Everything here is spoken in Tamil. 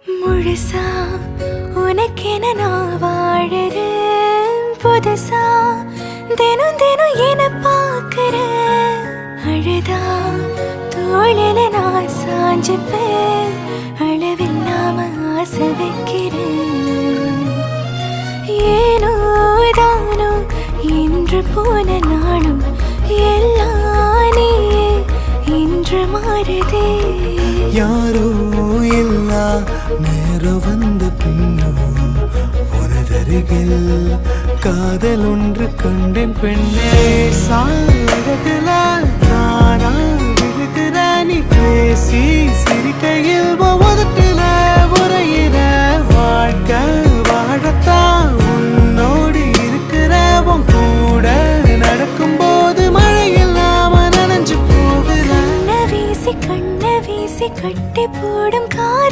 முழுசா உனக்கென நான் வாழறேன், புதுசா தினம் தினம் என பார்க்கிறேன். அழுதா தோளில நான் சாஞ்சுப்பேன், அளவில்லாம ஆசை வைக்கிறேன். ஏனோ தானோ இன்று போன நாளும் எல்லாம் நீயே இன்று மாறுதே. யாரோ இல்லா நேரம் வந்த பின்னோ உனதருகில் காதல் ஒன்று கண்டேன் பெண்ணே. சாகல நானா விழுகிற நீ பேசி சிரிக்கையில் உதட்டுல உரையிற வாழ்க்கை வாழத்தான் உன்னோடு இருக்கிற உன் கூட நடக்கும் போது மழை இல்லாம நனைஞ்சு போகிற. கண்ண வீசி கட்டி போடும்